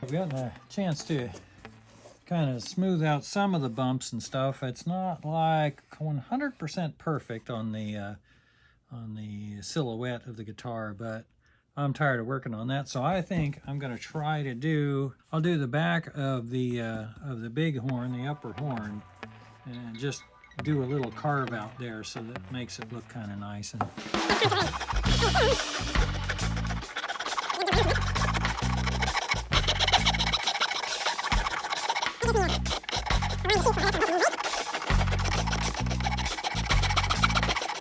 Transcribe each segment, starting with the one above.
I've gotten a chance to kind of smooth out some of the bumps and stuff. It's not like 100% perfect on the silhouette of the guitar, but I'm tired of working on that, so I think I'm going to try to do. I'll do the back of the big horn, the upper horn, and just do a little carve out there so that makes it look kind of nice. And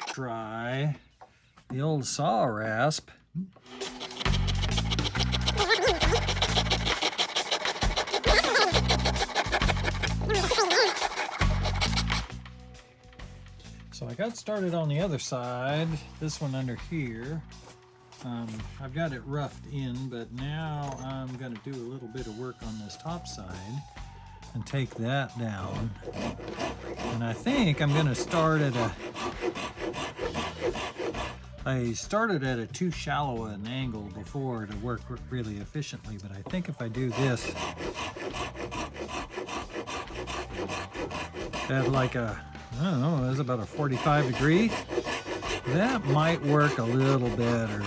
try the old saw rasp. So I got started on the other side, this one under here. I've got it roughed in, but now I'm going to do a little bit of work on this top side and take that down. And I think I'm going to start at I started at a too shallow an angle before to work really efficiently, but I think if I do this, have like a, I don't know, it's about a 45 degree, that might work a little better.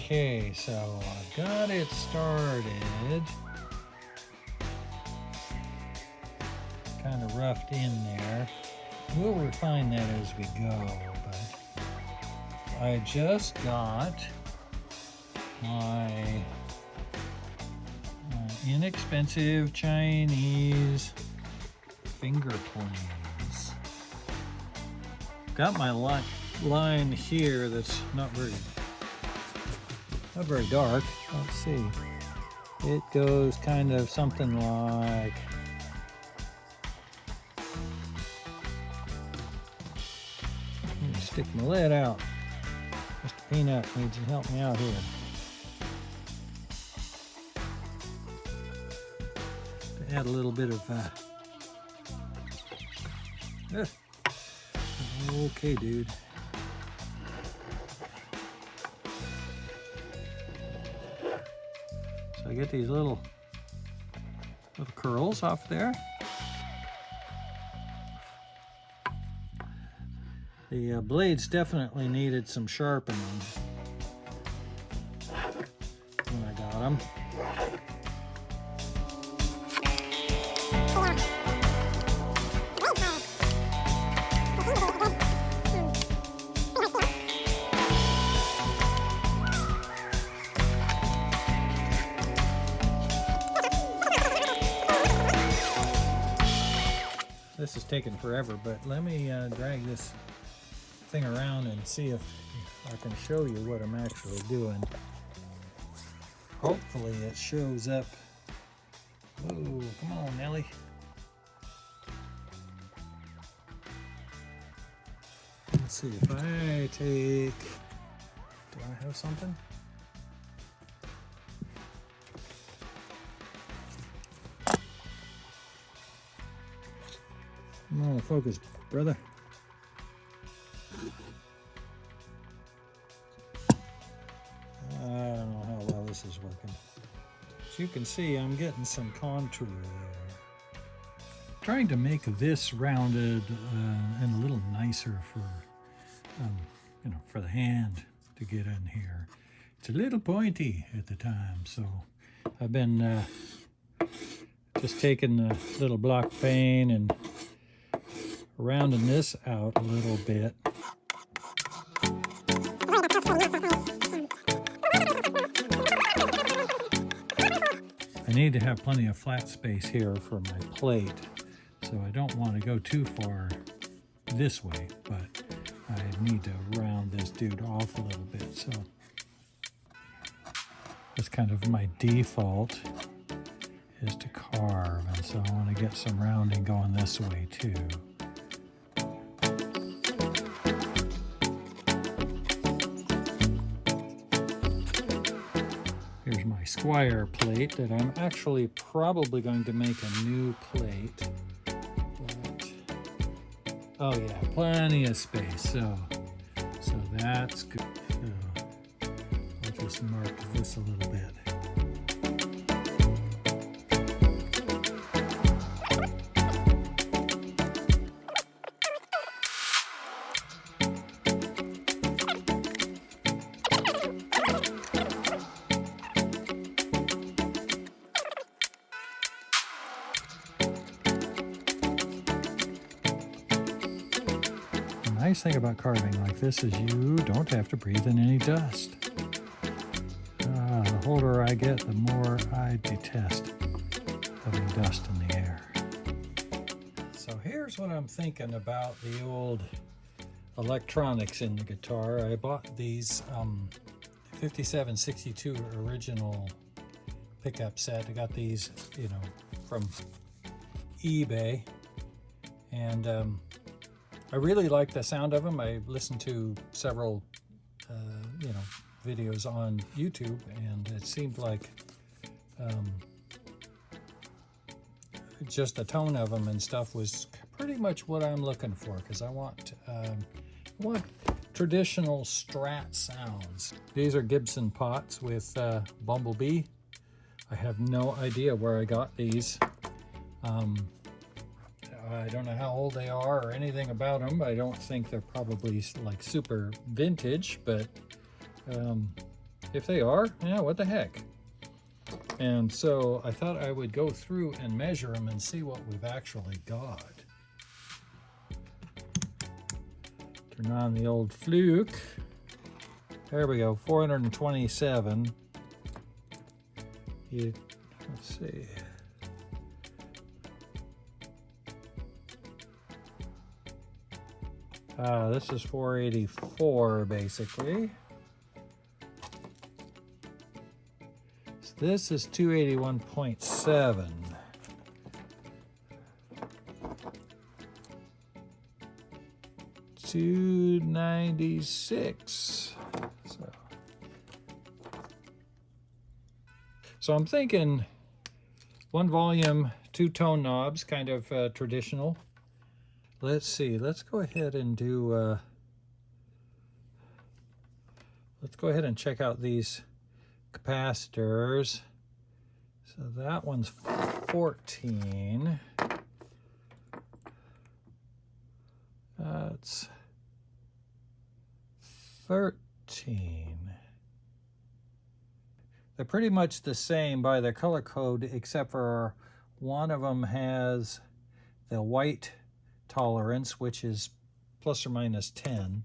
Okay, so I've got it started, kind of roughed in there. We'll refine that as we go, but I just got my inexpensive Chinese finger planes. Got my line here that's not very dark. Let's see. It goes kind of something like, let me stick my lead out. Mr. Peanut needs to help me out here. To add a little bit of okay, dude. So I get these little curls off there. The blades definitely needed some sharpening when I got them. This is taking forever, but let me drag this thing around and see if I can show you what I'm actually doing. Hopefully it shows up. Oh, come on, Nelly. Let's see if I take, do I have something? Come on, focus, brother. I don't know how well this is working. As you can see, I'm getting some contour there. Trying to make this rounded and a little nicer for, you know, for the hand to get in here. It's a little pointy at the time, so I've been just taking the little block pane and rounding this out a little bit. I need to have plenty of flat space here for my plate, so I don't want to go too far this way, but I need to round this dude off a little bit. So that's kind of my default, is to carve, and so I want to get some rounding going this way too. wire plate that I'm actually probably going to make a new plate. But, oh yeah, plenty of space. So that's good. So I'll just mark this a little bit. The nice thing about carving like this is you don't have to breathe in any dust. The older I get, the more I detest having dust in the air. So here's what I'm thinking about the old electronics in the guitar. I bought these 5762 original pickup set. I got these, you know, from eBay, and I really like the sound of them. I listened to several, you know, videos on YouTube, and it seemed like just the tone of them and stuff was pretty much what I'm looking for, because I want traditional Strat sounds. These are Gibson pots with Bumblebee. I have no idea where I got these. I don't know how old they are or anything about them. I don't think they're probably like super vintage, but if they are, yeah, what the heck. And so I thought I would go through and measure them and see what we've actually got. Turn on the old fluke. There we go, 427. Let's see. This is 484 basically. So this is 281.7. $296. So I'm thinking one volume, two tone knobs, kind of traditional. Let's see, let's go ahead and do, let's go ahead and check out these capacitors. So that one's 14. That's 13. They're pretty much the same by the color code, except for one of them has the white tolerance, which is plus or minus 10,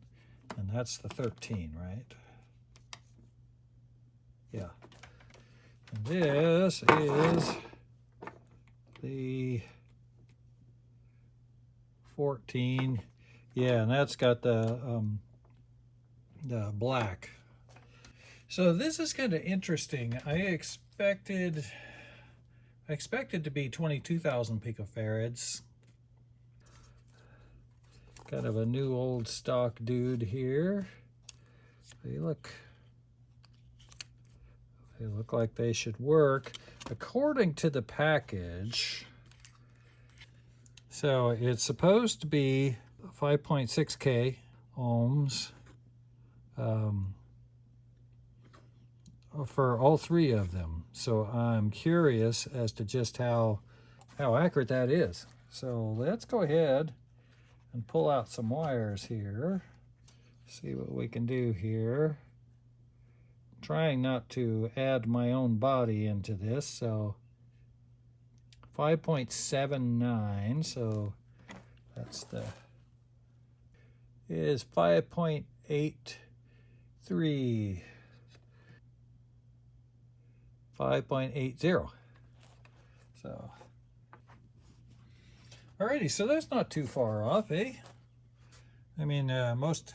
and that's the 13, right? Yeah. And this is the 14. Yeah, and that's got the black. So this is kind of interesting. I expected to be 22,000 picofarads. Kind of a new old stock dude here. They look like they should work according to the package. So it's supposed to be 5.6K ohms for all three of them. So I'm curious as to just how accurate that is. So let's go ahead and pull out some wires here. See what we can do here. I'm trying not to add my own body into this. So 5.79, so that's the, is 5.83, 5.80. So alrighty, so that's not too far off, eh? I mean, most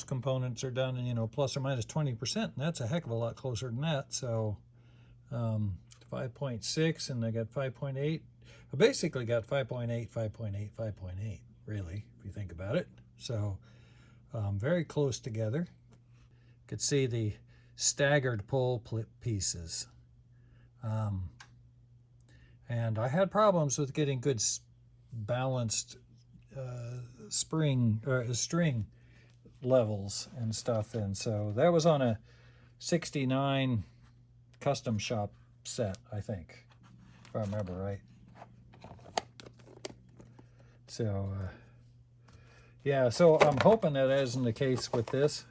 components are done in, you know, plus or minus 20%, and that's a heck of a lot closer than that. So 5.6, and I got 5.8. I basically got 5.8, 5.8, 5.8, really, if you think about it. So very close together. You could see the staggered pole pieces. And I had problems with getting good balanced string levels and stuff. And so that was on a 69 custom shop set, I think, if I remember right. So yeah, so I'm hoping that isn't the case with this,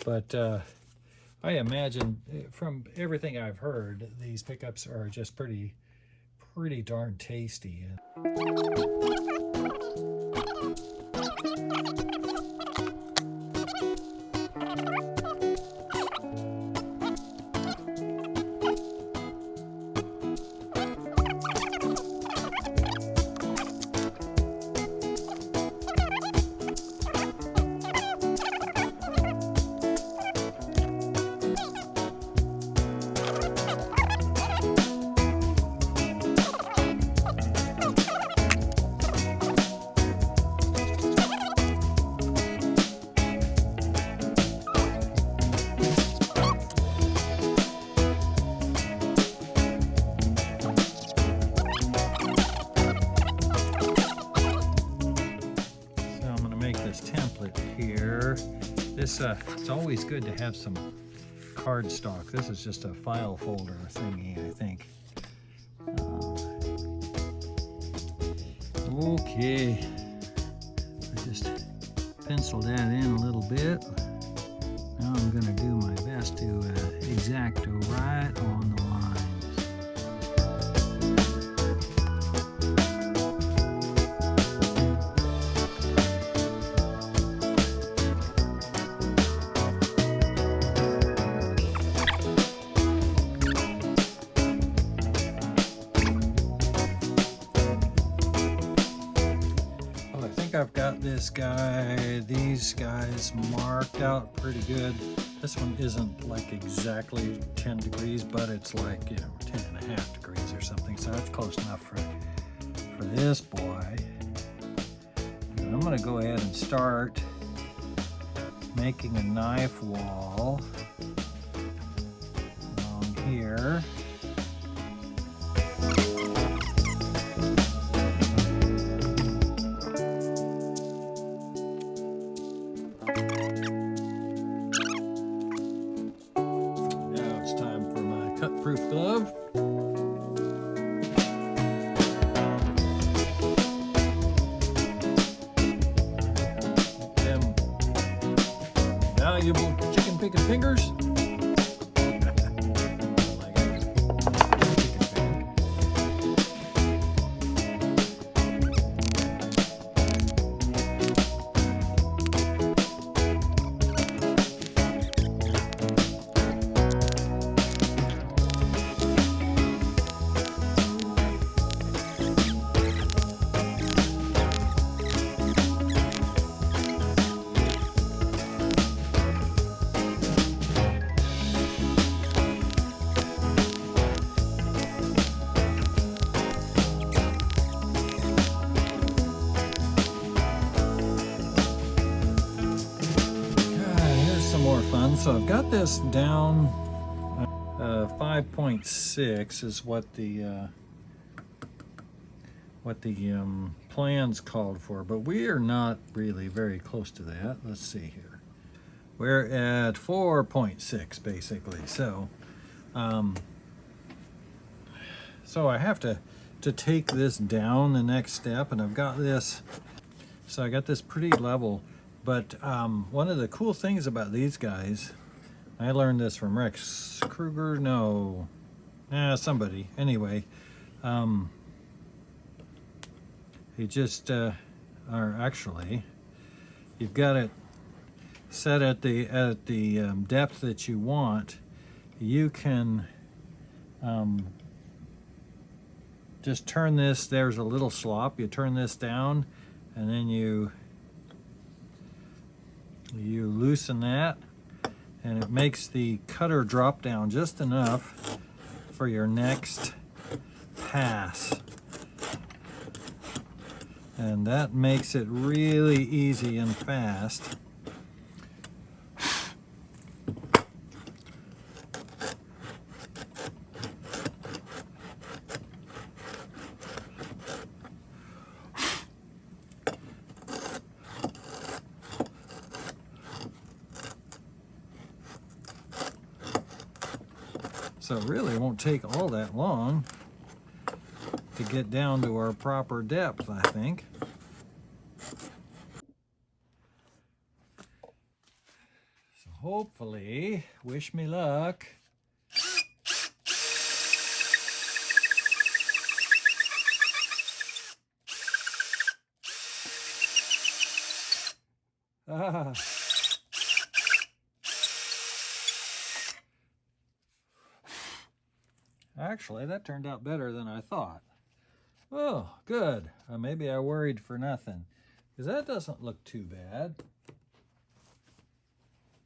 but I imagine from everything I've heard, these pickups are just pretty darn tasty. It's always good to have some cardstock. This is just a file folder thingy, I think. Okay, I just penciled that in a little bit. Now I'm going to do my best to exacto right on the lines. I've got these guys marked out pretty good. This one isn't like exactly 10 degrees, but it's like, 10 and a half degrees or something. So that's close enough for this boy. And I'm gonna go ahead and start making a knife wall along here. Proof glove. Them valuable chicken picking fingers. So I've got this down 5.6 is what the plans called for, but we are not really very close to that. Let's see here. We're at 4.6 basically. So so I have to take this down the next step, and I've got this. So I got this pretty level. But one of the cool things about these guys, I learned this from Rex Kruger, somebody. Anyway, you just, or actually, you've got it set at the depth that you want. You can just turn this. There's a little slop. You turn this down, and then you loosen that, and it makes the cutter drop down just enough for your next pass. And that makes it really easy and fast. So it really won't take all that long to get down to our proper depth, I think. So hopefully, wish me luck. Ah. Actually, that turned out better than I thought. Oh, good. Maybe I worried for nothing, because that doesn't look too bad.